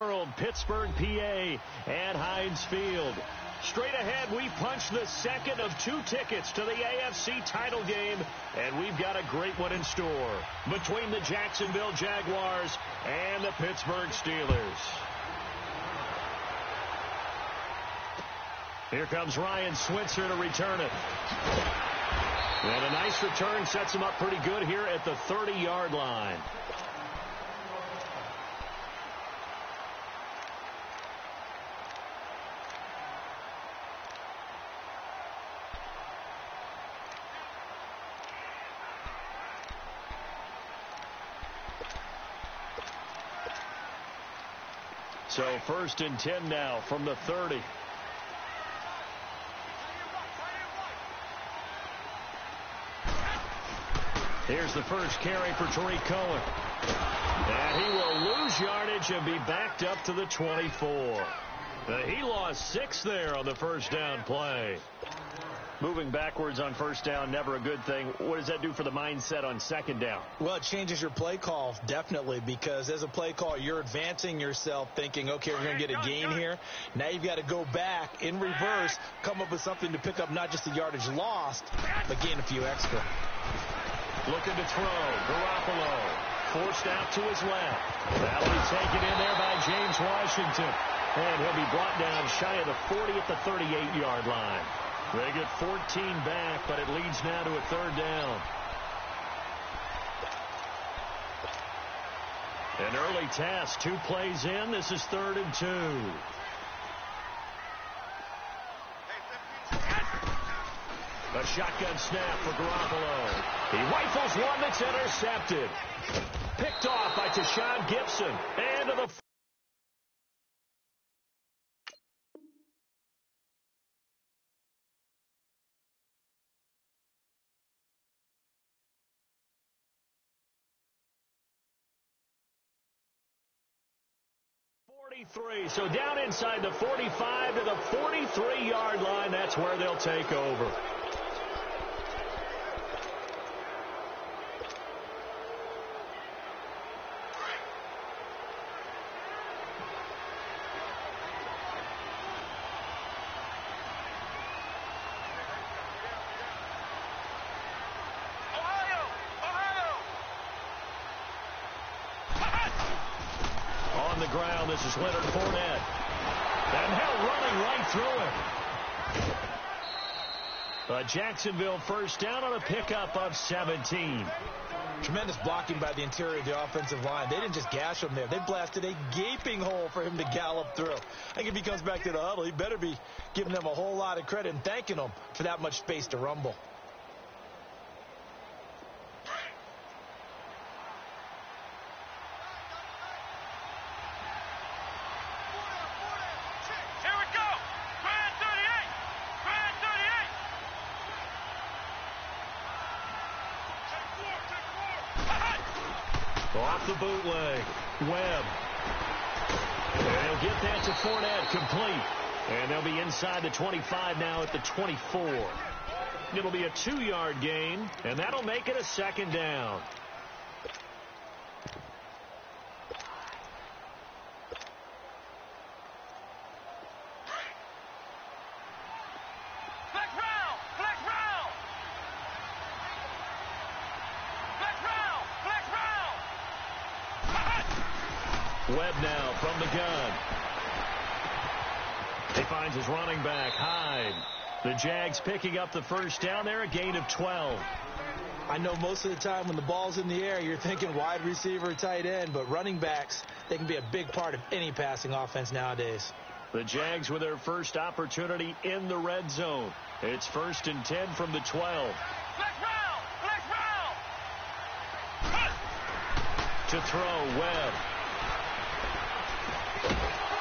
World, Pittsburgh, PA, at Heinz Field. Straight ahead, we punch the second of 2 tickets to the AFC title game, and we've got a great one in store between the Jacksonville Jaguars and the Pittsburgh Steelers. Here comes Ryan Switzer to return it. And a nice return sets him up pretty good here at the 30-yard line. So 1st and 10 now from the 30. Here's the first carry for Tariq Cohen. And he will lose yardage and be backed up to the 24. He lost 6 there on the first down play. Moving backwards on first down, never a good thing. What does that do for the mindset on second down? Well, it changes your play call, definitely, because as a play call, you're advancing yourself thinking, okay, we're going to get a gain here. Now you've got to go back in reverse, come up with something to pick up not just the yardage lost, but gain a few extra. Looking to throw. Garoppolo forced out to his left. That'll be taken in there by James Washington. And he'll be brought down shy of the 40 at the 38-yard line. They get 14 back, but it leads now to a 3rd down. An early task, 2 plays in. This is 3rd and 2. A shotgun snap for Garoppolo. He rifles one that's intercepted. Picked off by Tashawn Gibson. And to the 43. So down inside the 45 to the 43-yard line. That's where they'll take over. This is Leonard Fournette. And Hill running right through it. A Jacksonville first down on a pickup of 17. Tremendous blocking by the interior of the offensive line. They didn't just gash him there. They blasted a gaping hole for him to gallop through. I think if he comes back to the huddle, he better be giving them a whole lot of credit and thanking them for that much space to rumble. Off the bootleg, Webb. And he'll get that to Fournette, complete. And they'll be inside the 25 now at the 24. It'll be a 2-yard gain, and that'll make it a 2nd down. Webb now from the gun. He finds his running back, Hyde. The Jags picking up the first down there, a gain of 12. I know most of the time when the ball's in the air, you're thinking wide receiver, tight end, but running backs, they can be a big part of any passing offense nowadays. The Jags with their first opportunity in the red zone. It's 1st and 10 from the 12. To throw, Webb.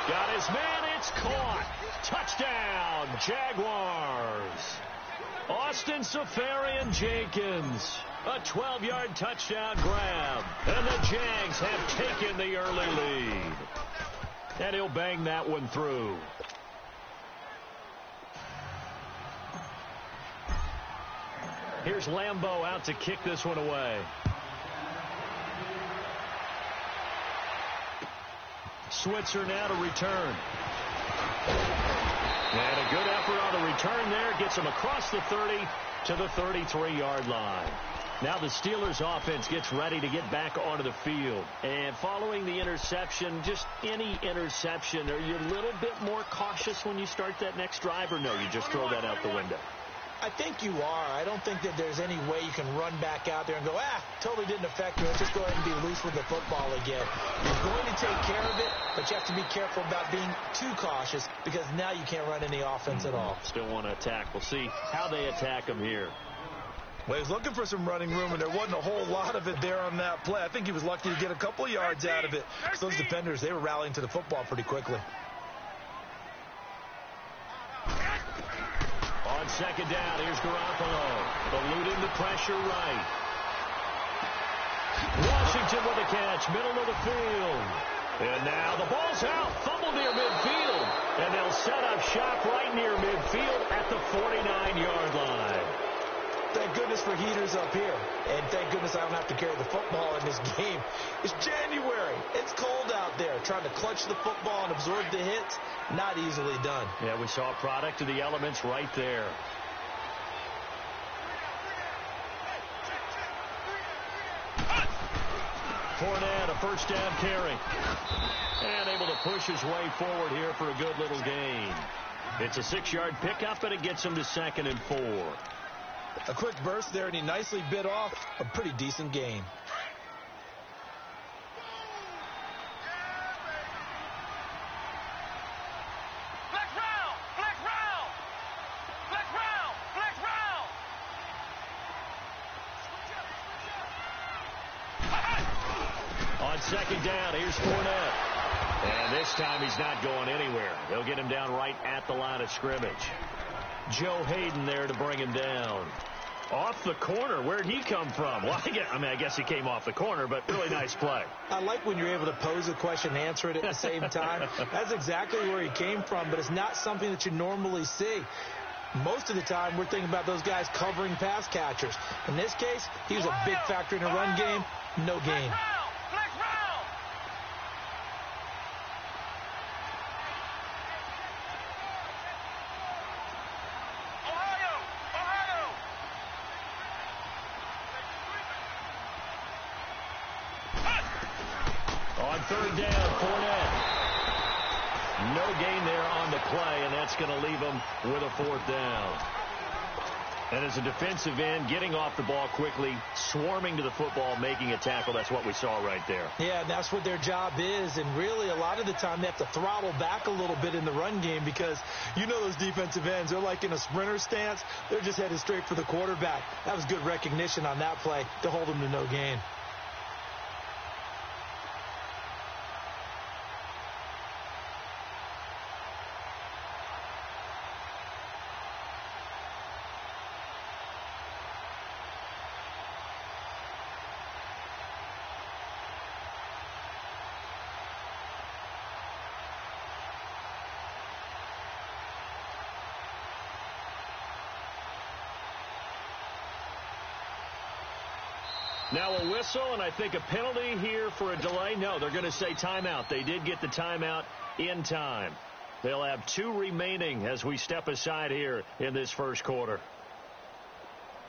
Got his man, it's caught. Touchdown, Jaguars. Austin Seferian-Jenkins. A 12-yard touchdown grab. And the Jags have taken the early lead. And he'll bang that one through. Here's Lambeau out to kick this one away. Switzer now to return. And a good effort on the return there. Gets him across the 30 to the 33-yard line. Now the Steelers offense gets ready to get back onto the field. And following the interception, just any interception, are you a little bit more cautious when you start that next drive, or no, you just throw that out the window? I think you are. I don't think that there's any way you can run back out there and go, totally didn't affect me. Let's just go ahead and be loose with the football again. You're going to take care of it, but you have to be careful about being too cautious because now you can't run any offense at all. Still want to attack. We'll see how they attack him here. Well, he was looking for some running room, and there wasn't a whole lot of it there on that play. I think he was lucky to get a couple of yards out of it. So those defenders, they were rallying to the football pretty quickly. On second down, here's Garoppolo. Eluding the pressure right. Washington with a catch, middle of the field. And now the ball's out, fumbled near midfield. And they'll set up shop right near midfield at the 49-yard line. Thank goodness for heaters up here. And thank goodness I don't have to carry the football in this game. It's January. It's cold out there. Trying to clutch the football and absorb the hits, not easily done. Yeah, we saw a product of the elements right there. Fournette, a first down carry. And able to push his way forward here for a good little gain. It's a 6-yard pickup, and it gets him to 2nd and 4. A quick burst there, and he nicely bit off a pretty decent gain. On second down, here's Fournette. And this time he's not going anywhere. They'll get him down right at the line of scrimmage. Joe Hayden there to bring him down. Off the corner. Where'd he come from? Well, I guess he came off the corner, but really nice play. I like when you're able to pose a question and answer it at the same time. That's exactly where he came from, but it's not something that you normally see. Most of the time, we're thinking about those guys covering pass catchers. In this case, he was a big factor in the run game. No gain. On third down, Fournette. No gain there on the play, and that's going to leave him with a 4th down. And as a defensive end, getting off the ball quickly, swarming to the football, making a tackle, that's what we saw right there. Yeah, that's what their job is, and really a lot of the time they have to throttle back a little bit in the run game because you know those defensive ends, they're like in a sprinter stance. They're just headed straight for the quarterback. That was good recognition on that play to hold them to no gain. Now a whistle, and I think a penalty here for a delay. No, they're going to say timeout. They did get the timeout in time. They'll have 2 remaining as we step aside here in this first quarter.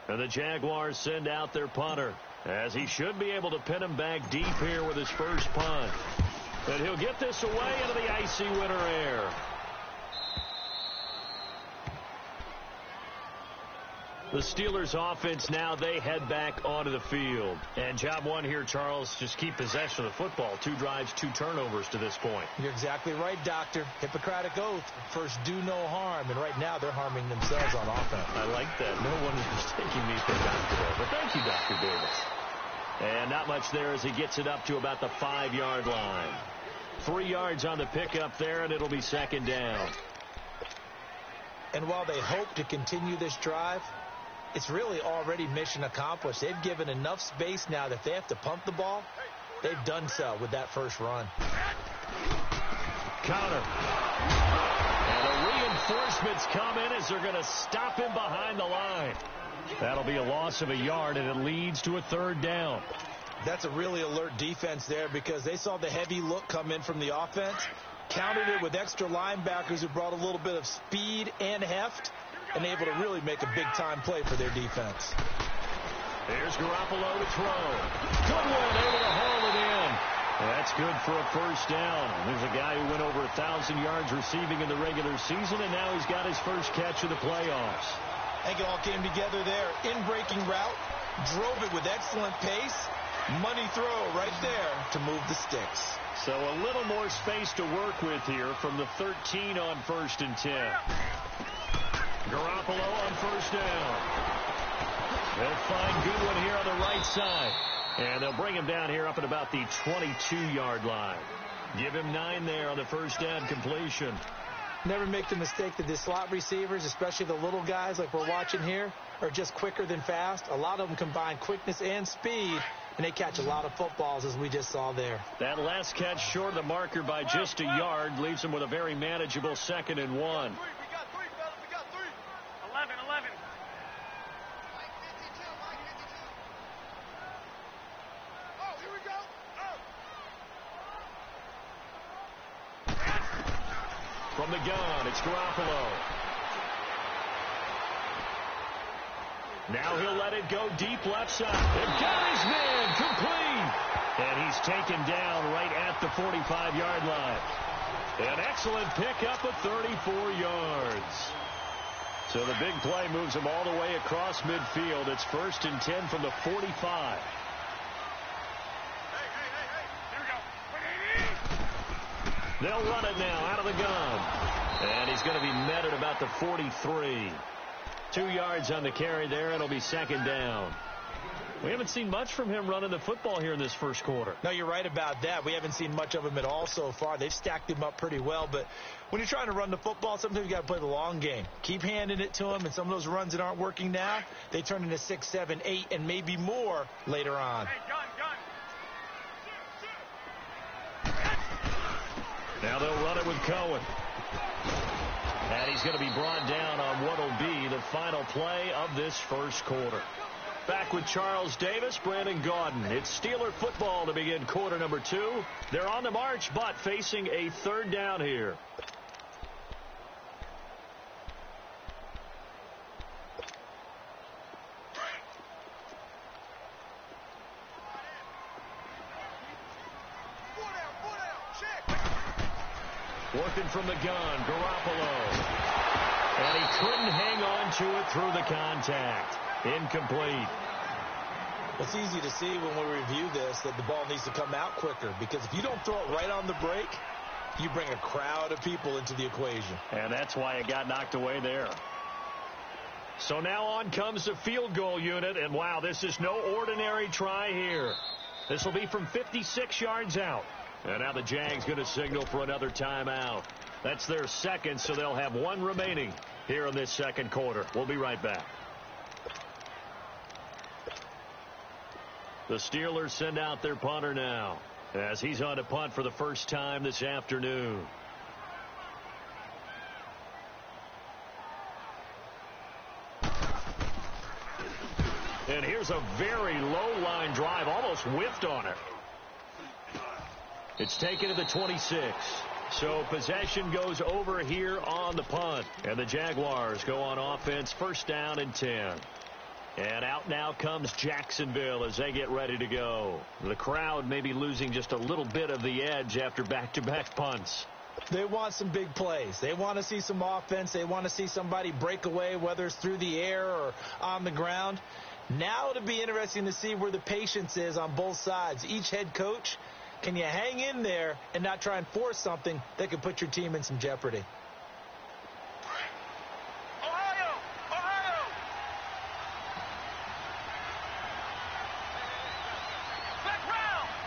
And the Jaguars send out their punter, as he should be able to pin him back deep here with his first punt. And he'll get this away into the icy winter air. The Steelers offense now, they head back onto the field. And job one here, Charles, just keep possession of the football. 2 drives, 2 turnovers to this point. You're exactly right, Doctor. Hippocratic oath. First, do no harm. And right now, they're harming themselves on offense. I like that. No one is mistaking me for Doctor there. But thank you, Dr. Davis. And not much there as he gets it up to about the 5-yard line. 3 yards on the pickup there, and it'll be 2nd down. And while they hope to continue this drive, it's really already mission accomplished. They've given enough space now that if they have to punt the ball, they've done so with that first run. Counter. And the reinforcements come in as they're going to stop him behind the line. That'll be a loss of a yard, and it leads to a 3rd down. That's a really alert defense there because they saw the heavy look come in from the offense, countered it with extra linebackers who brought a little bit of speed and heft, and able to really make a big-time play for their defense. Here's Garoppolo to throw. Good one, able to haul it in. That's good for a first down. There's a guy who went over 1,000 yards receiving in the regular season, and now he's got his first catch of the playoffs. I think it all came together there. In-breaking route, drove it with excellent pace. Money throw right there to move the sticks. So a little more space to work with here from the 13 on 1st and 10. Garoppolo on first down. They'll find Goodwin here on the right side. And they'll bring him down here up at about the 22-yard line. Give him 9 there on the first down completion. Never make the mistake that the slot receivers, especially the little guys like we're watching here, are just quicker than fast. A lot of them combine quickness and speed, and they catch a lot of footballs, as we just saw there. That last catch short of the marker by just a yard leaves him with a very manageable 2nd and 1. We got 3, fellas. We got 3. 11. Oh, here we go. From the gun, it's Garoppolo. Now he'll let it go deep left side. And got his man complete. And he's taken down right at the 45-yard line. An excellent pickup of 34 yards. So the big play moves him all the way across midfield. It's 1st and 10 from the 45. Hey. Here we go. They'll run it now out of the gun. And he's going to be met at about the 43. 2 yards on the carry there. It'll be 2nd down. We haven't seen much from him running the football here in this first quarter. No, you're right about that. We haven't seen much of him at all so far. They've stacked him up pretty well. But when you're trying to run the football, sometimes you got to play the long game. Keep handing it to him. And some of those runs that aren't working now, they turn into 6, 7, 8, and maybe more later on. Hey, gun. Now they'll run it with Cohen. And he's going to be brought down on what will be the final play of this first quarter. Back with Charles Davis, Brandon Gaudin. It's Steeler football to begin quarter number 2. They're on the march, but facing a 3rd down here. Working from the gun, Garoppolo. And he couldn't hang on to it through the contact. Incomplete. It's easy to see when we review this that the ball needs to come out quicker, because if you don't throw it right on the break, you bring a crowd of people into the equation. And that's why it got knocked away there. So now on comes the field goal unit, and wow, this is no ordinary try here. This will be from 56 yards out. And now the Jags going to signal for another timeout. That's their 2nd, so they'll have 1 remaining here in this 2nd quarter. We'll be right back. The Steelers send out their punter now, as he's on to punt for the first time this afternoon. And here's a very low line drive, almost whiffed on it. It's taken to the 26. So possession goes over here on the punt. And the Jaguars go on offense, 1st down and 10. And out now comes Jacksonville as they get ready to go. The crowd may be losing just a little bit of the edge after back-to-back punts. They want some big plays. They want to see some offense. They want to see somebody break away, whether it's through the air or on the ground. Now it'll be interesting to see where the patience is on both sides. Each head coach, can you hang in there and not try and force something that could put your team in some jeopardy? Ohio! Black round!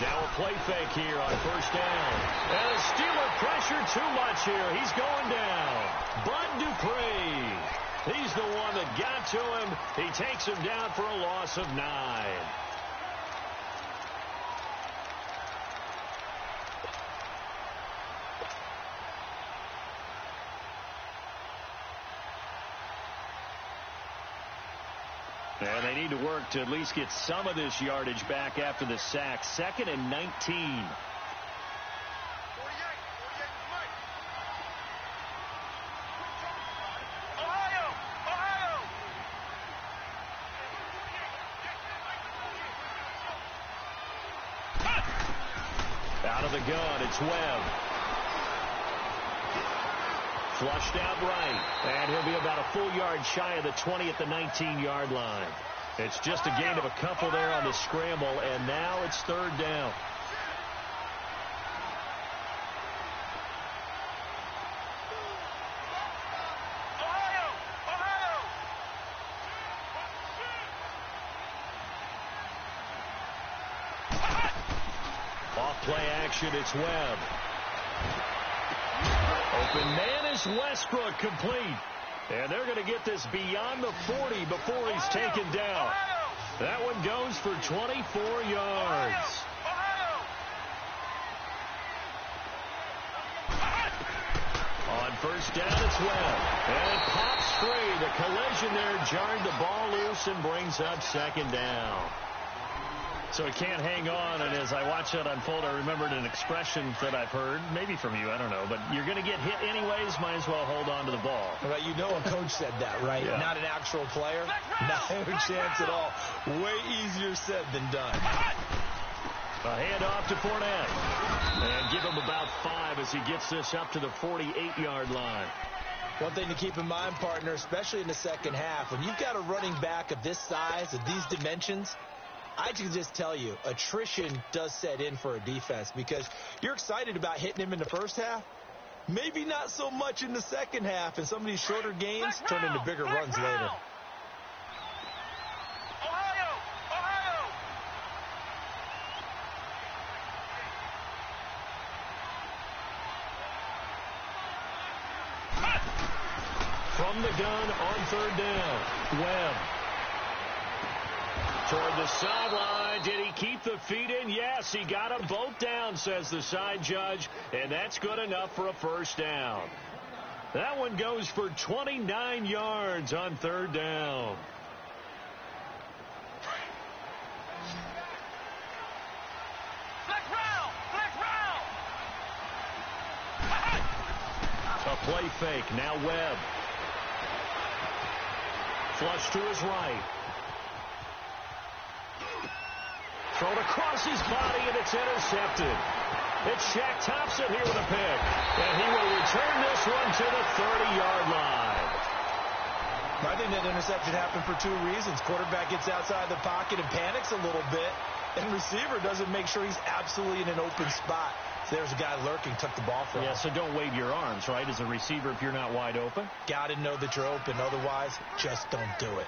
Now a play fake here on 1st down. And the Steeler pressure too much here. He's going down. Bud Dupree. He's the one that got to him. He takes him down for a loss of 9. And they need to work to at least get some of this yardage back after the sack. 2nd and 19. Out of the gun, it's Webb. Flushed out right. And he'll be about a full yard shy of the 20 at the 19-yard line. It's just a gain of a couple there on the scramble, and now it's 3rd down. Play action, it's Webb. Open man is Westbrook, complete. And they're going to get this beyond the 40 before he's taken down. That one goes for 24 yards. On 1st down, it's Webb. And it pops free. The collision there jarred the ball loose and brings up 2nd down. So he can't hang on, and as I watch that unfold, I remembered an expression that I've heard, maybe from you, I don't know, but you're going to get hit anyways, might as well hold on to the ball. Well, you know a coach said that, right? Yeah. Not an actual player. Not a chance at all. Way easier said than done. A handoff to Fournette. And give him about 5 as he gets this up to the 48-yard line. One thing to keep in mind, partner, especially in the second half, when you've got a running back of this size, of these dimensions, I can just tell you, attrition does set in for a defense because you're excited about hitting him in the first half. Maybe not so much in the second half, and some of these shorter gains turn into bigger runs later. From the gun on 3rd down, Webb. Toward the sideline. Did he keep the feet in? Yes, he got them both down, says the side judge, and that's good enough for a 1st down. That one goes for 29 yards on 3rd down. A play fake. Now Webb. Flush to his right. Thrown across his body, and it's intercepted. It's Shaq Thompson here with a pick. And he will return this one to the 30-yard line. I think that interception happened for 2 reasons. Quarterback gets outside the pocket and panics a little bit. And receiver doesn't make sure he's absolutely in an open spot. So there's a guy lurking, took the ball from him. Yeah, so don't wave your arms, right, as a receiver if you're not wide open. Got to know that you're open. Otherwise, just don't do it.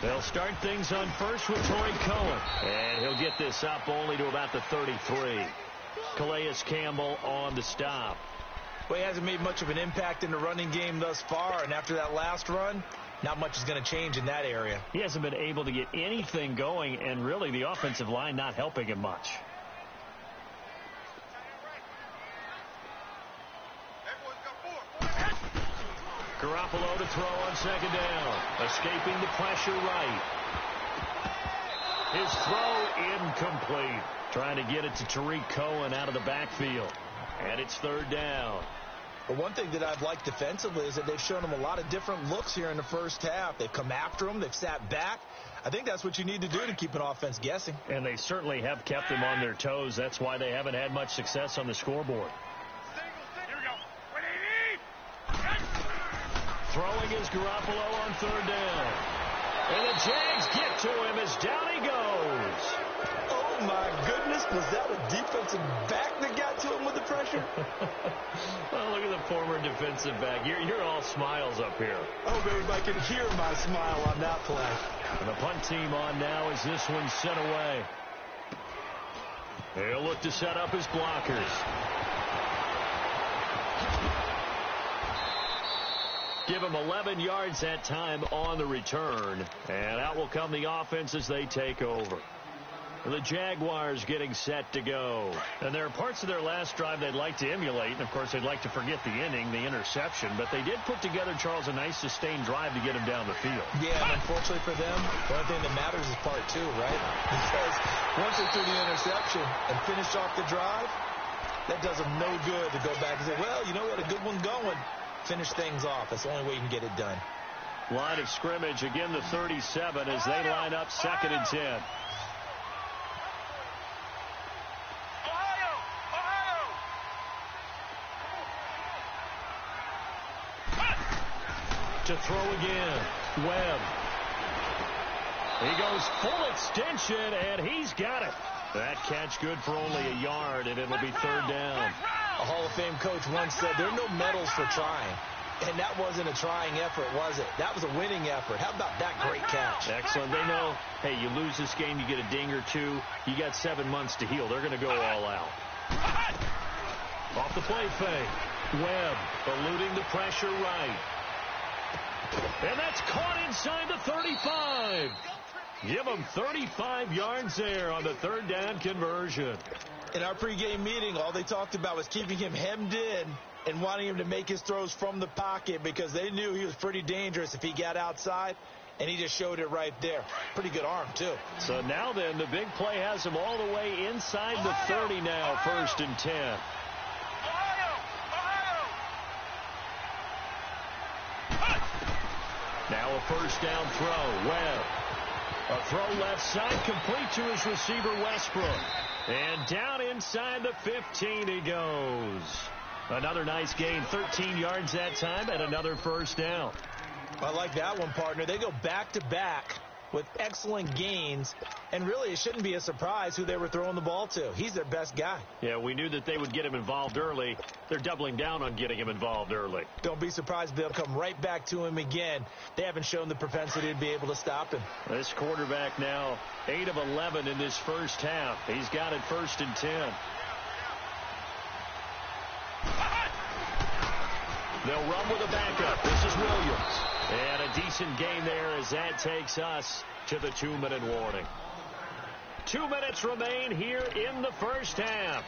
They'll start things on first with Torrey Cohen. And he'll get this up only to about the 33. Calais Campbell on the stop. Well, he hasn't made much of an impact in the running game thus far. And after that last run, not much is going to change in that area. He hasn't been able to get anything going, and really the offensive line not helping him much. Garoppolo to throw on 2nd down. Escaping the pressure right. His throw incomplete. Trying to get it to Tariq Cohen out of the backfield. And it's 3rd down. But one thing that I've liked defensively is that they've shown him a lot of different looks here in the first half. They've come after him. They've sat back. I think that's what you need to do to keep an offense guessing. And they certainly have kept them on their toes. That's why they haven't had much success on the scoreboard. Throwing is Garoppolo on 3rd down. And the Jags get to him as down he goes. Oh, my goodness. Was that a defensive back that got to him with the pressure? Well, look at the former defensive back. You're all smiles up here. I hope everybody can hear my smile on that play. And the punt team on now as this one's sent away. They'll look to set up his blockers. Give him 11 yards that time on the return. And out will come the offense as they take over. The Jaguars getting set to go. And there are parts of their last drive they'd like to emulate, and of course they'd like to forget the inning, the interception, but they did put together, Charles, a nice sustained drive to get him down the field. Yeah, and unfortunately for them, the only thing that matters is part two, right? Because once they threw the interception and finished off the drive, that does them no good to go back and say, well, you know, we had a good one going. Finish things off. That's the only way you can get it done. Line of scrimmage, again the 37 as they line up 2nd and 10. To throw again, Webb. He goes full extension, and he's got it. That catch good for only a yard, and it'll be 3rd down. A Hall of Fame coach once said there are no medals for trying. And that wasn't a trying effort, was it? That was a winning effort. How about that great catch? Excellent. They know, hey, you lose this game, you get a ding or two. You got 7 months to heal. They're going to go all out. Off the play fake. Webb eluding the pressure right. And that's caught inside the 35. Give them 35 yards there on the 3rd down conversion. In our pregame meeting, all they talked about was keeping him hemmed in and wanting him to make his throws from the pocket because they knew he was pretty dangerous if he got outside, and he just showed it right there. Pretty good arm, too. So now then, the big play has him all the way inside the 30 now, 1st and 10. Now a 1st down throw. Webb. A throw left side, complete to his receiver, Westbrook. And down inside the 15 he goes. Another nice gain, 13 yards that time, and another 1st down. I like that one, partner. They go back-to-back with excellent gains, and really it shouldn't be a surprise who they were throwing the ball to. He's their best guy. Yeah, we knew that they would get him involved early. They're doubling down on getting him involved early. Don't be surprised if they'll come right back to him again. They haven't shown the propensity to be able to stop him. This quarterback now 8 of 11 in this first half. He's got it 1st and 10. They'll run with a backup. This is Williams. And a decent gain there as that takes us to the 2-minute warning. 2 minutes remain here in the first half.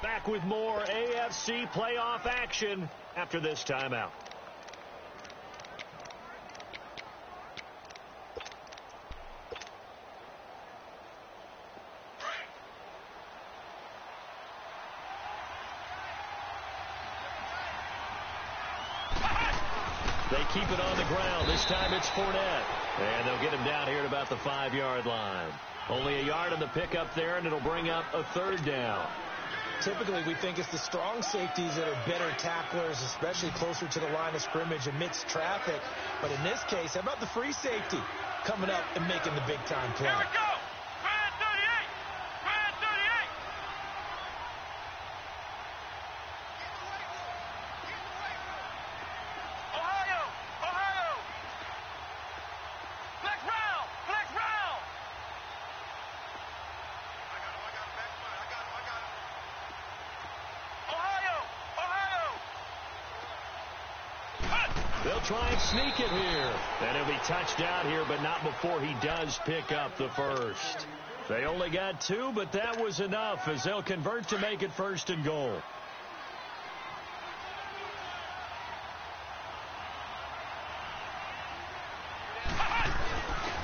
Back with more AFC playoff action after this timeout. They keep it on the ground. This time it's Fournette. And they'll get him down here at about the 5-yard line. Only a yard on the pickup there, and it'll bring up a 3rd down. Typically, we think it's the strong safeties that are better tacklers, especially closer to the line of scrimmage amidst traffic. But in this case, how about the free safety coming up and making the big-time play? Here we go. Grand 38. Grand 38. Ohio. Ohio. Flex round. Flex round. I got him. Ohio. Ohio. They'll try and sneak it here. And he'll be touched out here, but not before he does pick up the 1st. They only got 2, but that was enough as they'll convert to make it 1st and goal.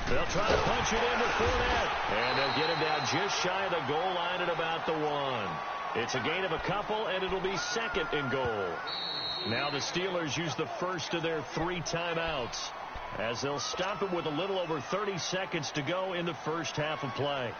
They'll try to punch it in with Fournette. And they'll get him down just shy of the goal line at about the 1. It's a gain of a couple, and it'll be 2nd and goal. Now the Steelers use the first of their 3 timeouts as they'll stop it with a little over 30 seconds to go in the first half of play.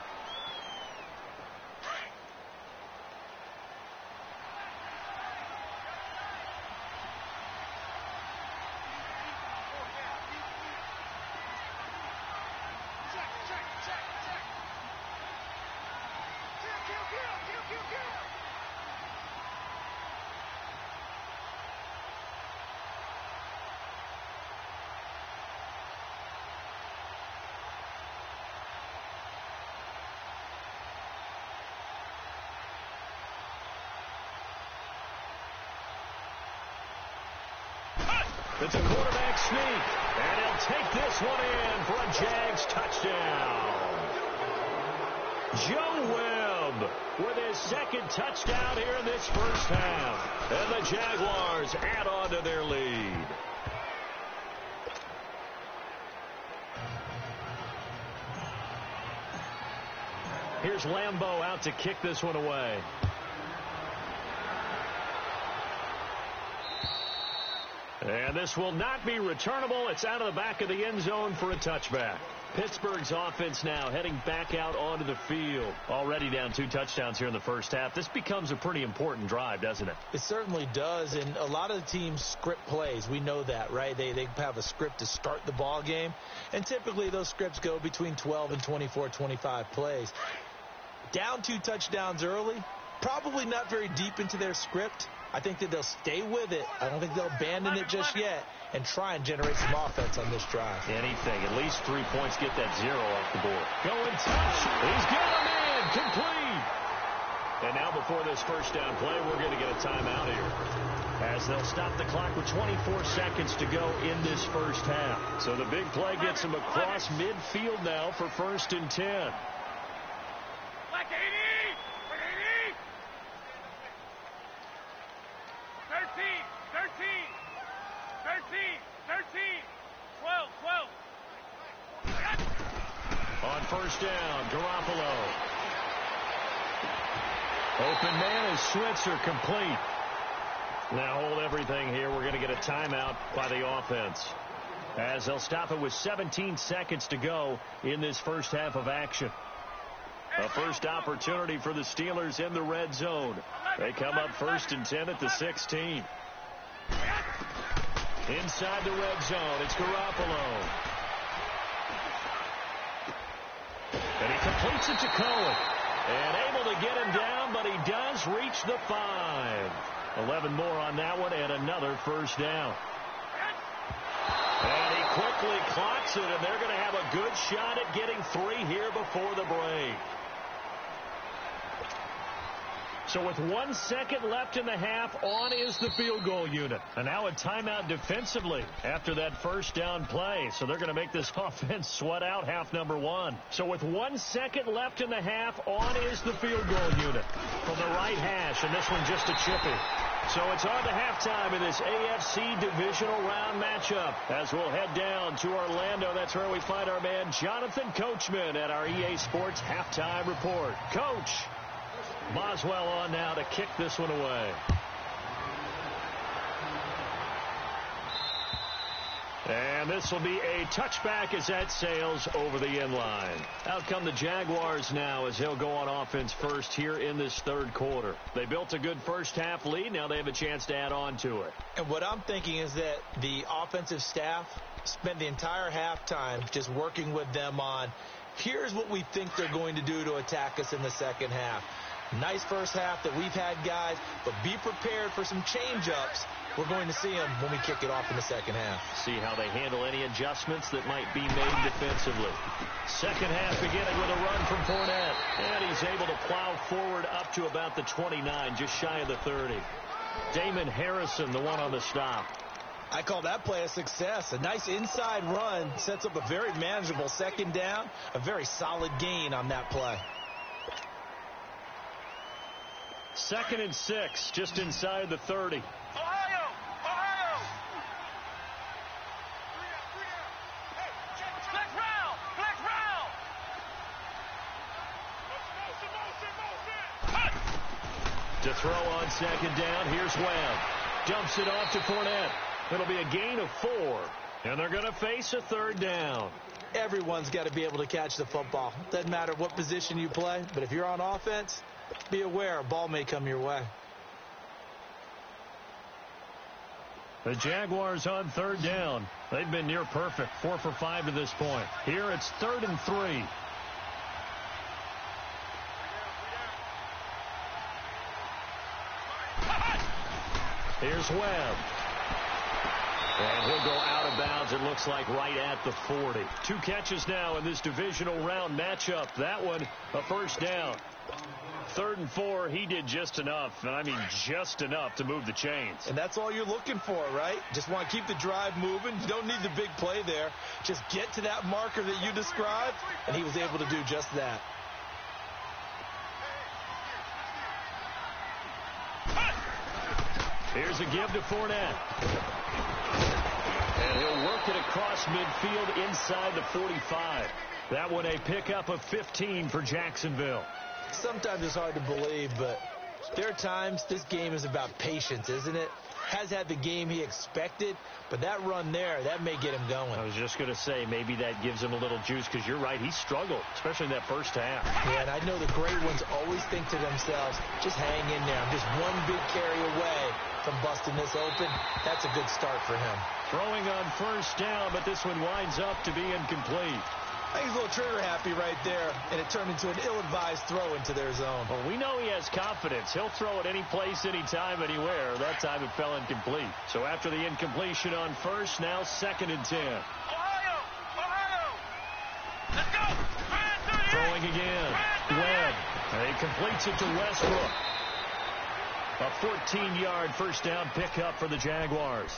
It's a quarterback sneak, and he'll take this one in for a Jags touchdown. Joe Webb with his second touchdown here in this first half. And the Jaguars add on to their lead. Here's Lambeau out to kick this one away. And this will not be returnable. It's out of the back of the end zone for a touchback. Pittsburgh's offense now heading back out onto the field. Already down 2 touchdowns here in the first half. This becomes a pretty important drive, doesn't it? It certainly does, and a lot of the teams script plays. We know that, right? They have a script to start the ball game, and typically those scripts go between 12 and 24, 25 plays. Down 2 touchdowns early, probably not very deep into their script. I think that they'll stay with it. I don't think they'll abandon it just yet and try and generate some offense on this drive. Anything. At least 3 points, get that 0 off the board. Going touch. He's got him in. Complete. And now before this first down play, we're going to get a timeout here, as they'll stop the clock with 24 seconds to go in this first half. So the big play gets him across midfield now for 1st and 10. Black 80! 13, 12. On first down, Garoppolo. Open man is Switzer, complete. Now hold everything here. We're going to get a timeout by the offense, as they'll stop it with 17 seconds to go in this first half of action. A first opportunity for the Steelers in the red zone. They come up 1st and 10 at the 16. Inside the red zone, it's Garoppolo. And he completes it to Cohen. And able to get him down, but he does reach the 5. 11 more on that one, and another first down. And he quickly clocks it, and they're going to have a good shot at getting 3 here before the break. So with 1 second left in the half, on is the field goal unit. And now a timeout defensively after that first down play. So they're going to make this offense sweat out half number 1. So with 1 second left in the half, on is the field goal unit from the right hash. And this one just a chippy. So it's on to halftime in this AFC divisional round matchup, as we'll head down to Orlando. That's where we find our man Jonathan Coachman at our EA Sports Halftime Report. Coach, Boswell on now to kick this one away. And this will be a touchback as that sails over the end line. Out come the Jaguars now, as they'll go on offense first here in this third quarter. They built a good first half lead. Now they have a chance to add on to it. And what I'm thinking is that the offensive staff spent the entire halftime just working with them on, here's what we think they're going to do to attack us in the second half. Nice first half that we've had, guys, but be prepared for some change-ups. We're going to see them when we kick it off in the second half. See how they handle any adjustments that might be made defensively. Second half beginning with a run from Fournette. And he's able to plow forward up to about the 29, just shy of the 30. Damon Harrison, the one on the stop. I call that play a success. A nice inside run sets up a very manageable second down. A very solid gain on that play. 2nd and 6, just inside the 30. Ohio! Flex round! Motion! To throw on second down, here's Webb. Dumps it off to Fournette. It'll be a gain of 4, and they're going to face a third down. Everyone's got to be able to catch the football. Doesn't matter what position you play, but if you're on offense, be aware a ball may come your way. The Jaguars on third down. They've been near perfect, 4 for 5 to this point. Here it's 3rd and 3. Here's Webb. And he'll go out of bounds, it looks like, right at the 40. 2 catches now in this divisional round matchup. That one, a first down. 3rd and 4, he did just enough, and I mean just enough to move the chains. And that's all you're looking for, right? Just want to keep the drive moving. You don't need the big play there. Just get to that marker that you described, and he was able to do just that. Here's a give to Fournette. And he'll work it across midfield inside the 45. That one a pickup of 15 for Jacksonville. Sometimes it's hard to believe, but there are times this game is about patience, isn't it? Has had the game he expected, but that run there, that may get him going. I was just going to say, maybe that gives him a little juice, because you're right, he struggled, especially in that first half. Yeah, and I know the great ones always think to themselves, just hang in there. I'm just one big carry away from busting this open. That's a good start for him. Throwing on first down, but this one winds up to be incomplete. I think he's a little trigger happy right there, and it turned into an ill-advised throw into their zone. Well, we know he has confidence. He'll throw it any place, anytime, anywhere. That time it fell incomplete. So after the incompletion on first, now 2nd and 10. Ohio! Let's go! Throwing again. Webb. And he completes it to Westbrook. A 14-yard first down pickup for the Jaguars.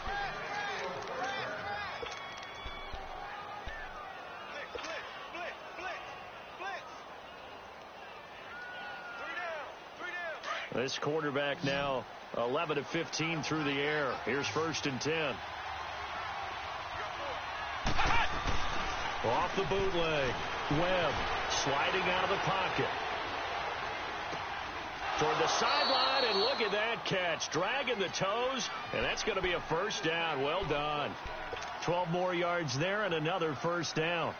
This quarterback now 11 of 15 through the air. Here's 1st and 10. Off the bootleg. Webb sliding out of the pocket. Toward the sideline, and look at that catch. Dragging the toes, and that's going to be a first down. Well done. 12 more yards there and another first down.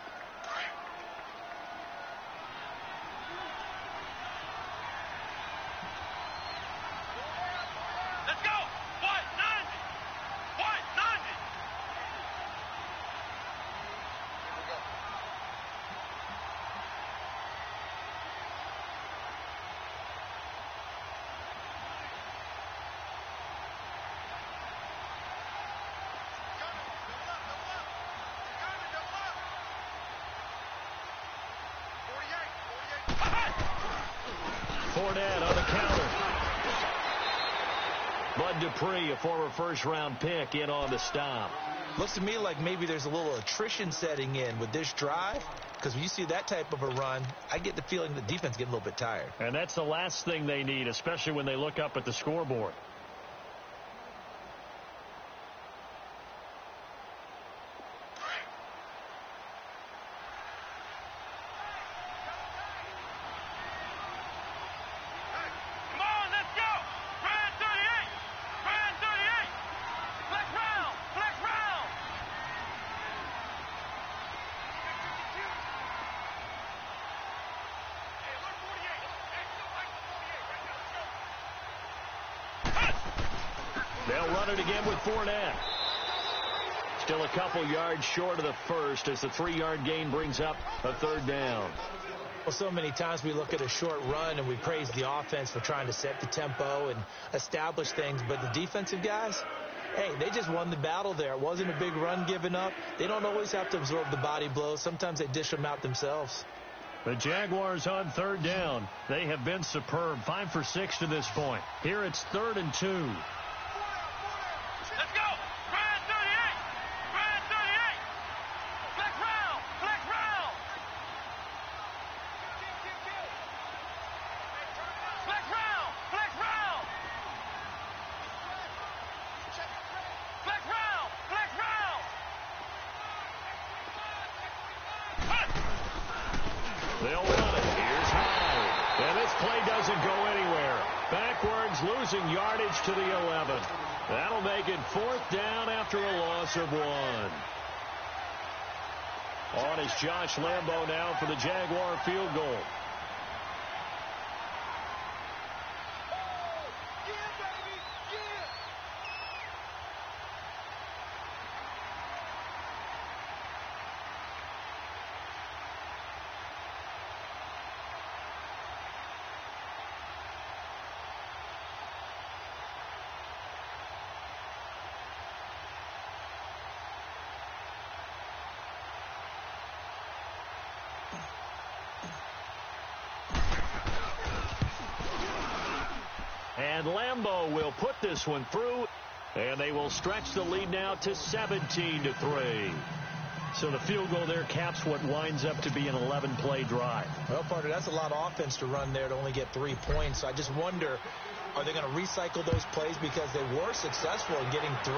Fournette on the counter. Bud Dupree, a former first-round pick, in on the stop. Looks to me like maybe there's a little attrition setting in with this drive, because when you see that type of a run, I get the feeling the defense getting a little bit tired. And that's the last thing they need, especially when they look up at the scoreboard. They'll run it again with Fournette. Still a couple yards short of the first as the 3-yard gain brings up a 3rd down. Well, so many times we look at a short run and we praise the offense for trying to set the tempo and establish things, but the defensive guys, hey, they just won the battle there. It wasn't a big run given up. They don't always have to absorb the body blows. Sometimes they dish them out themselves. The Jaguars on 3rd down. They have been superb. 5 for 6 to this point. Here it's 3rd and 2. Let's go! Brand 38! Brand 38! Flex round! Flex round! Flex round! Flex round! Flex round! Flex round! They'll run it. Here's high. And this play doesn't go anywhere. Backwards, losing yardage to the 11. That'll make it 4th down after a loss of 1. On is Josh Lambo now for the Jaguar field goal. And Lambo will put this one through, and they will stretch the lead now to 17-3. So the field goal there caps what winds up to be an 11-play drive. Well, partner, that's a lot of offense to run there to only get 3 points. So I just wonder, Are they going to recycle those plays because they were successful in getting 3?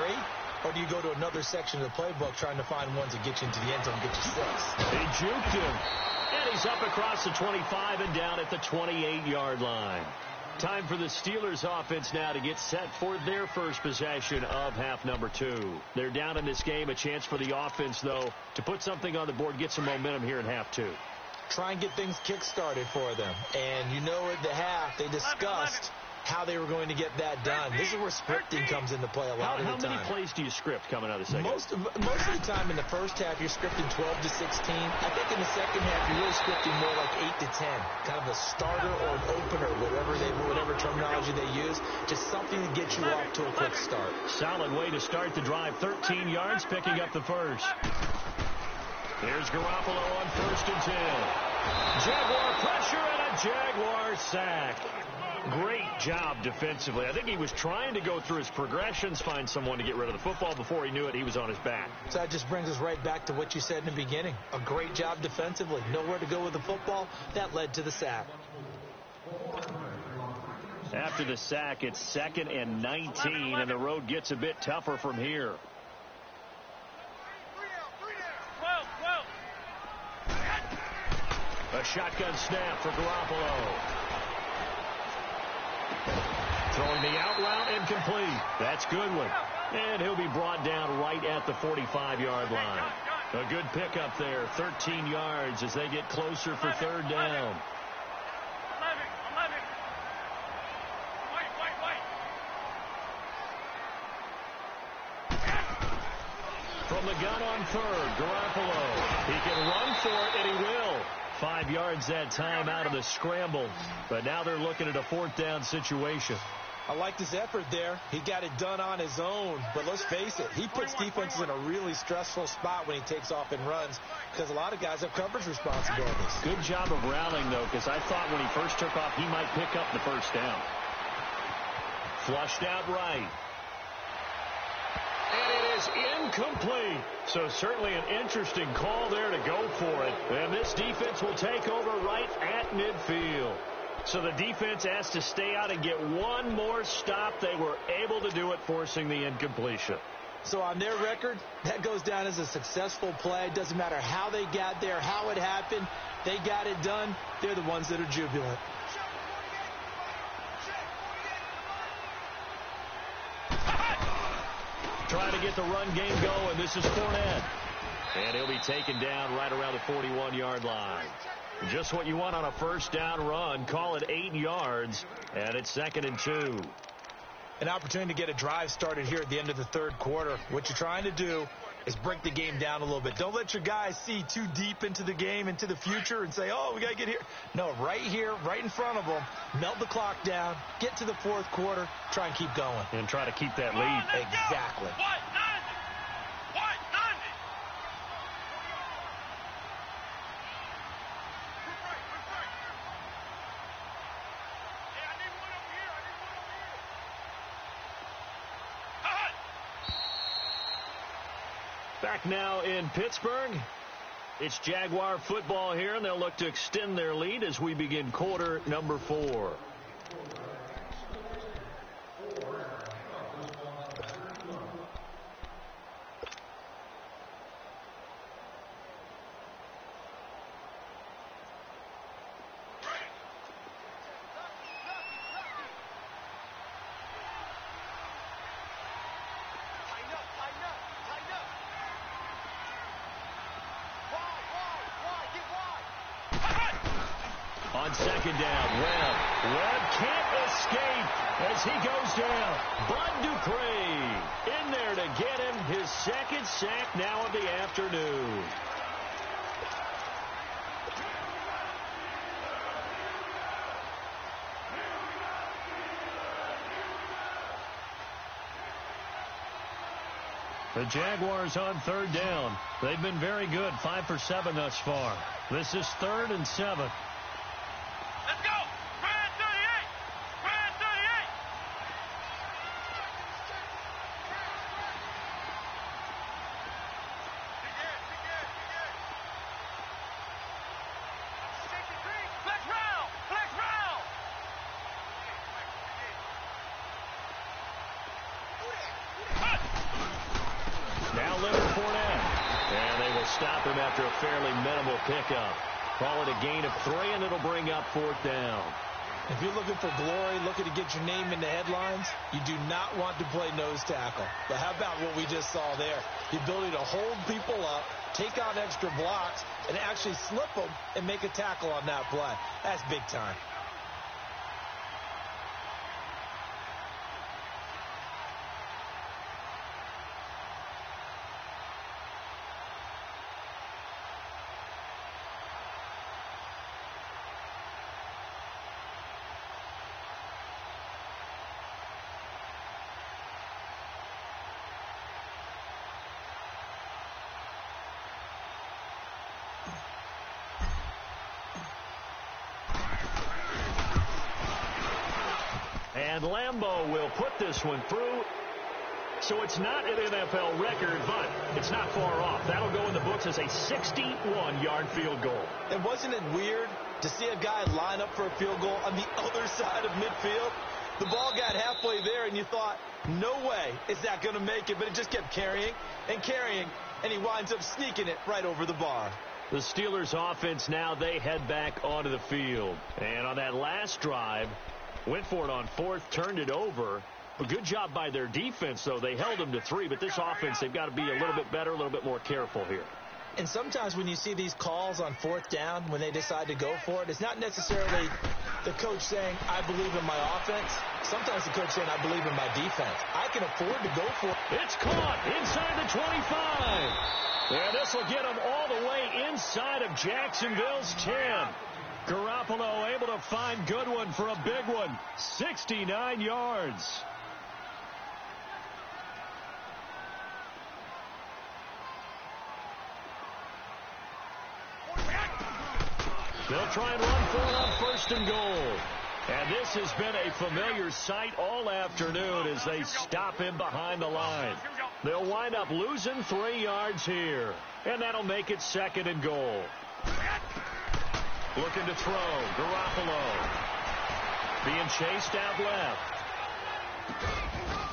Or do you go to another section of the playbook trying to find ones that get you into the end zone and get you 6? He juked him. And he's up across the 25 and down at the 28-yard line. Time for the Steelers offense now to get set for their first possession of half number 2. They're down in this game. A chance for the offense, though, to put something on the board, get some momentum here in half 2. Try and get things kick-started for them. And you know at the half, they discussed how they were going to get that done. This is where scripting comes into play a lot of the time. How many plays do you script coming out of the second? Most of the time in the first half, you're scripting 12 to 16. I think in the second half, you're really scripting more like 8 to 10. Kind of a starter or an opener, whatever terminology they use. Just something to get you off to a quick start. Solid way to start the drive. 13 yards, picking up the first. Here's Garoppolo on 1st and 10. Jaguar pressure and a Jaguar sack. Great job defensively. I think he was trying to go through his progressions, find someone to get rid of the football. Before he knew it, he was on his back. So that just brings us right back to what you said in the beginning. A great job defensively. Nowhere to go with the football. That led to the sack. After the sack, it's 2nd and 19, and the road gets a bit tougher from here. A shotgun snap for Garoppolo. Throwing the out route incomplete. That's Goodwin. And he'll be brought down right at the 45-yard line. A good pickup there. 13 yards as they get closer for 3rd down. From the gun on 3rd, Garoppolo. He can run for it, and he will. 5 yards that time out of the scramble. But now they're looking at a 4th down situation. I liked his effort there. He got it done on his own. But let's face it, he puts defenses in a really stressful spot when he takes off and runs because a lot of guys have coverage responsibilities. Good job of rallying, though, because I thought when he first took off, he might pick up the 1st down. Flushed out right. And it is incomplete. So certainly an interesting call there to go for it. And this defense will take over right at midfield. So the defense has to stay out and get one more stop. They were able to do it, forcing the incompletion. So on their record, that goes down as a successful play. Doesn't matter how they got there, how it happened. They got it done. They're the ones that are jubilant. Trying to get the run game going. This is Fournette. And he'll be taken down right around the 41-yard line. Just what you want on a 1st down run. Call it 8 yards. And it's 2nd and 2. An opportunity to get a drive started here at the end of the 3rd quarter. What you're trying to do is break the game down a little bit. Don't let your guys see too deep into the game, into the future, and say, oh, we got to get here. No, right here, right in front of them, melt the clock down, get to the 4th quarter, try and keep going. And try to keep that lead. Exactly. Back now in Pittsburgh. It's Jaguar football here, and they'll look to extend their lead as we begin quarter number 4. On 2nd down, Webb can't escape as he goes down. Bud Dupree in there to get him his 2nd sack now of the afternoon. The Jaguars on 3rd down. They've been very good, 5 for 7 thus far. This is 3rd and 7. Let's go! Brad 38! Brad 38! Flex round! Flex round! stop him after a fairly minimal pickup. Call it a gain of 3, and it'll bring up 4th down. If you're looking for glory, looking to get your name in the headlines, you do not want to play nose tackle. But how about what we just saw there? The ability to hold people up, take out extra blocks, and actually slip them and make a tackle on that play. That's big time. And Lambeau will put this one through. So it's not an NFL record, but it's not far off. That'll go in the books as a 61-yard field goal. And wasn't it weird to see a guy line up for a field goal on the other side of midfield? The ball got halfway there, and you thought, no way is that going to make it. But it just kept carrying and carrying, and he winds up sneaking it right over the bar. The Steelers' offense now, they head back onto the field. And on that last drive, went for it on 4th, turned it over. A good job by their defense, though. They held them to 3, but this offense, they've got to be a little bit better, a little bit more careful here. And sometimes when you see these calls on 4th down, when they decide to go for it, it's not necessarily the coach saying, I believe in my offense. Sometimes the coach saying, I believe in my defense. I can afford to go for it. It's caught inside the 25. And this will get them all the way inside of Jacksonville's 10. Garoppolo able to find Goodwin for a big one. 69 yards. They'll try and run for it on 1st and goal. And this has been a familiar sight all afternoon as they stop him behind the line. They'll wind up losing 3 yards here. And that'll make it 2nd and goal. Looking to throw. Garoppolo. Being chased out left.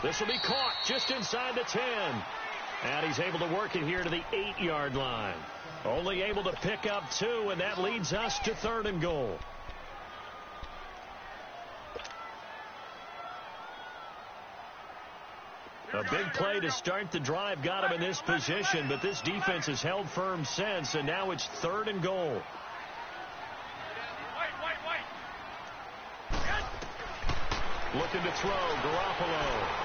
This will be caught just inside the 10. And he's able to work it here to the 8-yard line. Only able to pick up 2, and that leads us to 3rd and goal. A big play to start the drive got him in this position, but this defense has held firm since, and now it's 3rd and goal. Looking to throw. Garoppolo.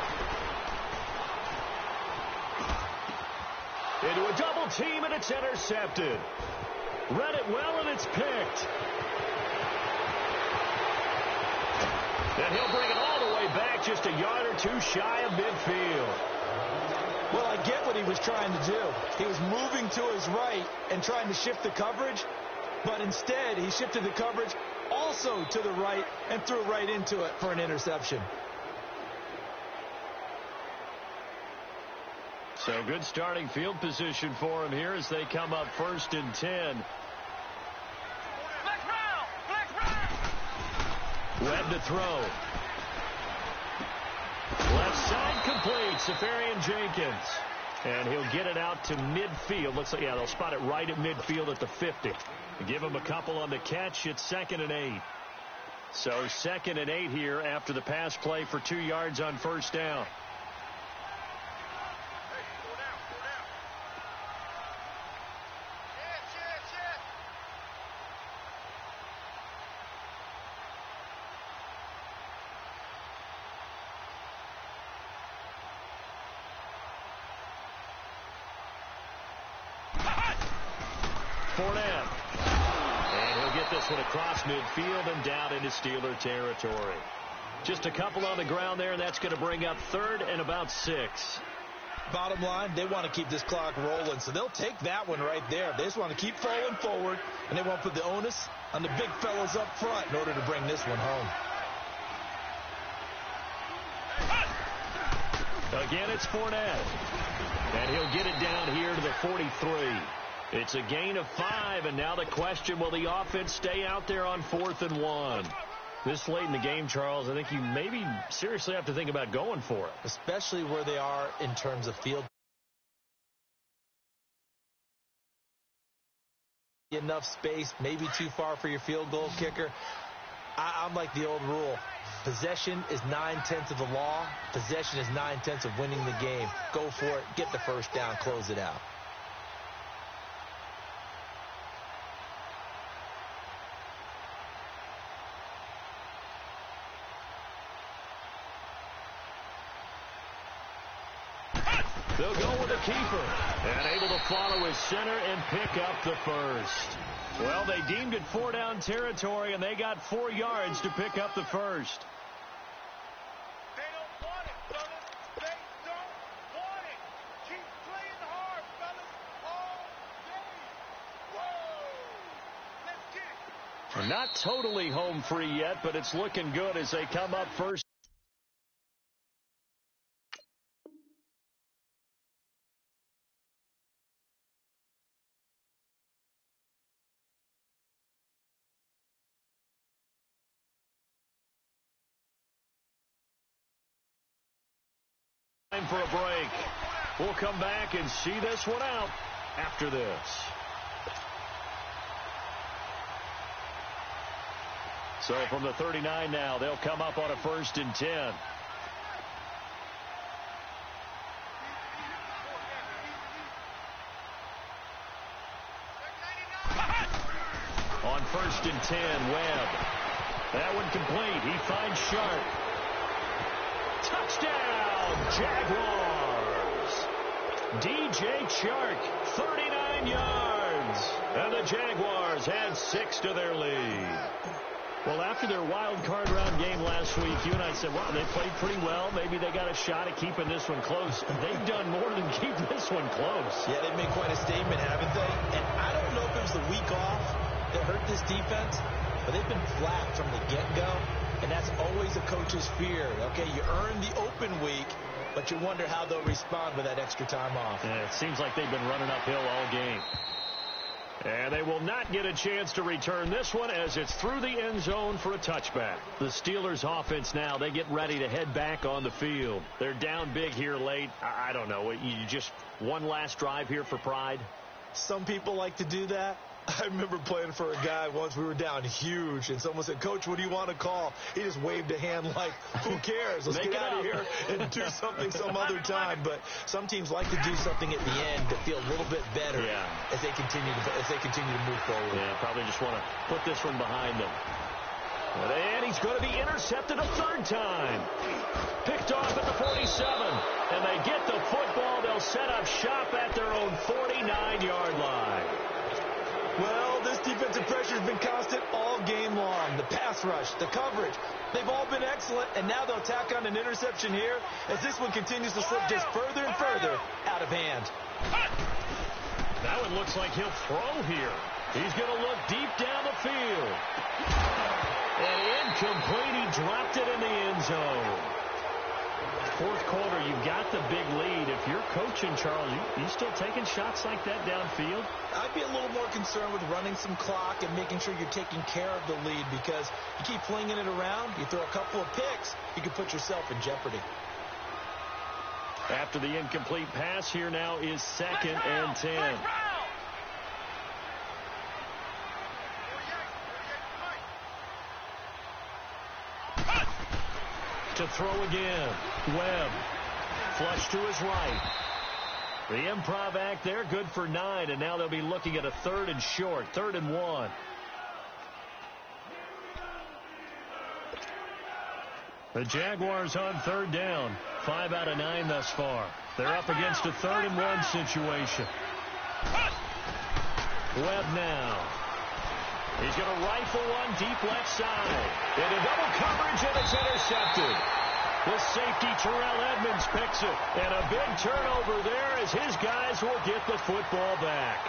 Into a double team, and it's intercepted. Read it well, and it's picked. And he'll bring it all the way back, just a yard or 2 shy of midfield. Well, I get what he was trying to do. He was moving to his right and trying to shift the coverage, but instead he shifted the coverage also to the right and threw right into it for an interception. So good starting field position for him here as they come up 1st and 10. Webb to throw. Left side complete. Safarian Jenkins. And he'll get it out to midfield. Looks like, yeah, they'll spot it right at midfield at the 50. Give him a couple on the catch. It's 2nd and 8. So 2nd and 8 here after the pass play for 2 yards on 1st down. Fournette. And he'll get this one across midfield and down into Steeler territory. Just a couple on the ground there, and that's going to bring up 3rd and about 6. Bottom line, they want to keep this clock rolling, so they'll take that one right there. They just want to keep falling forward, and they want to put the onus on the big fellas up front in order to bring this one home. Again, it's Fournette. And he'll get it down here to the 43. It's a gain of 5, and now the question, will the offense stay out there on 4th and 1? This late in the game, Charles, I think you maybe seriously have to think about going for it. Especially where they are in terms of field enough space, maybe too far for your field goal kicker. I'm like the old rule. Possession is 9/10 of the law. Possession is 9/10 of winning the game. Go for it. Get the first down. Close it out. They'll go with a keeper. And able to follow his center and pick up the first. Well, they deemed it 4-down territory, and they got 4 yards to pick up the first. They don't want it, fellas. They don't want it. Keep playing hard, fellas. All day. Whoa! Let's get it. Not totally home free yet, but it's looking good as they come up first. Time for a break. We'll come back and see this one out after this. So from the 39 now, they'll come up on a 1st and 10. On 1st and 10, Webb. That one complete. He finds Sharp. Touchdown, Jaguars. DJ Chark, 39 yards. And the Jaguars had 6 to their lead. Well, after their wild card round game last week, you and I said, wow, they played pretty well. Maybe they got a shot at keeping this one close. They've done more than keep this one close. Yeah, they've made quite a statement, haven't they? And I don't know if it was the week off that hurt this defense, but they've been flat from the get-go. And that's always a coach's fear. Okay, you earn the open week, but you wonder how they'll respond with that extra time off. Yeah, it seems like they've been running uphill all game. And they will not get a chance to return this one as it's through the end zone for a touchback. The Steelers offense now, they get ready to head back on the field. They're down big here late. I don't know. You just one last drive here for pride? Some people like to do that. I remember playing for a guy once. We were down huge, and someone said, Coach, what do you want to call? He just waved a hand like, who cares? Let's get out of here and do something some other time. But some teams like to do something at the end to feel a little bit better as they continue to move forward. Yeah, probably just want to put this one behind them. And he's going to be intercepted a 3rd time. Picked off at the 47. And they get the football. They'll set up shop at their own 49-yard line. Well, this defensive pressure has been constant all game long. The pass rush, the coverage, they've all been excellent, and now they'll tack on an interception here as this one continues to slip just further and further out of hand. That one looks like he'll throw here. He's going to look deep down the field. And incomplete. He dropped it in the end zone. 4th quarter, you've got the big lead. If you're coaching, Charles, you still taking shots like that downfield? I'd be a little more concerned with running some clock and making sure you're taking care of the lead, because you keep flinging it around, you throw a couple of picks, you can put yourself in jeopardy. After the incomplete pass, here now is 2nd and 10. To throw again. Webb. Flush to his right. The improv act there, good for 9, and now they'll be looking at a 3rd and short, 3rd and 1. The Jaguars on 3rd down. 5 out of 9 thus far. They're up against a 3rd and 1 situation. Webb now. He's going to rifle one deep left side. Into double coverage, and it's intercepted. The safety, Terrell Edmonds, picks it. And a big turnover there as his guys will get the football back.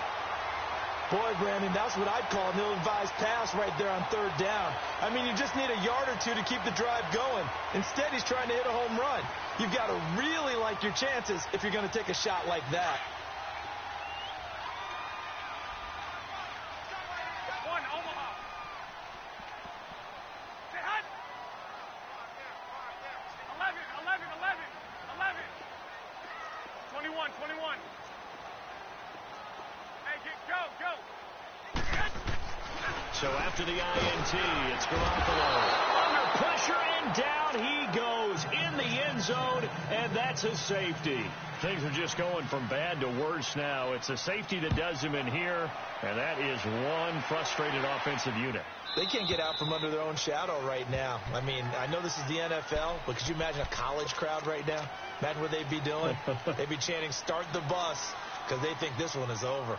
Boy, Brandon, that's what I'd call an ill-advised pass right there on 3rd down. I mean, you just need a yard or two to keep the drive going. Instead, he's trying to hit a home run. You've got to really like your chances if you're going to take a shot like that. So after the INT, it's Garoppolo. Under pressure, and down he goes in the end zone, and that's a safety. Things are just going from bad to worse now. It's a safety that does him in here, and that is one frustrated offensive unit. They can't get out from under their own shadow right now. I mean, I know this is the NFL, but could you imagine a college crowd right now? Imagine what they'd be doing. They'd be chanting, "Start the bus," because they think this one is over.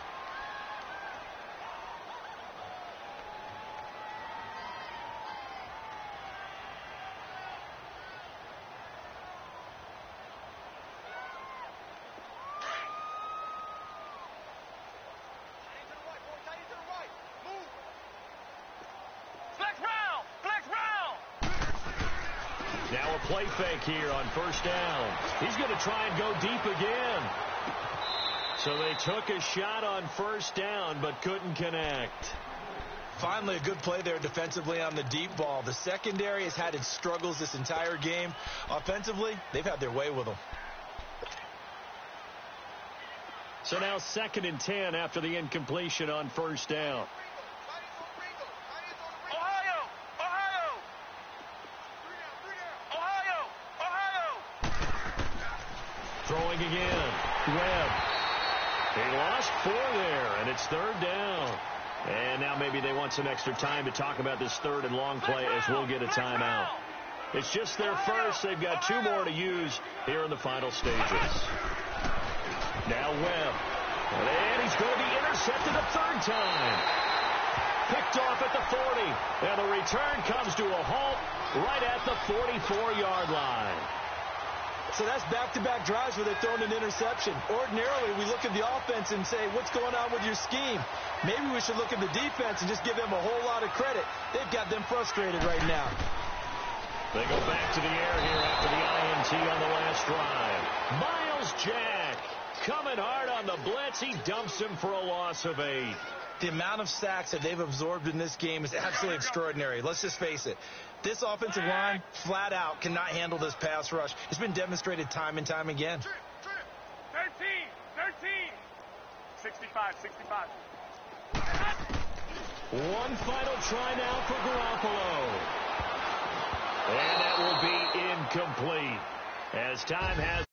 Now a play fake here on first down. He's going to try and go deep again. So they took a shot on first down but couldn't connect. Finally, a good play there defensively on the deep ball. The secondary has had its struggles this entire game. Offensively, they've had their way with them. So now 2nd and 10 after the incompletion on first down. Throwing again. Webb. He lost 4 there, and it's 3rd down. And now maybe they want some extra time to talk about this 3rd and long play as we'll get a timeout. It's just their first. They've got 2 more to use here in the final stages. Now Webb. And he's going to be intercepted a 3rd time. Picked off at the 40. And the return comes to a halt right at the 44-yard line. So that's back-to-back drives where they're throwing an interception. Ordinarily, we look at the offense and say, what's going on with your scheme? Maybe we should look at the defense and just give them a whole lot of credit. They've got them frustrated right now. They go back to the air here after the INT on the last drive. Myles Jack coming hard on the blitz. He dumps him for a loss of 8. The amount of sacks that they've absorbed in this game is absolutely extraordinary. Let's just face it. This offensive line, flat out, cannot handle this pass rush. It's been demonstrated time and time again. 13, 65. One final try now for Garoppolo. And that will be incomplete as time has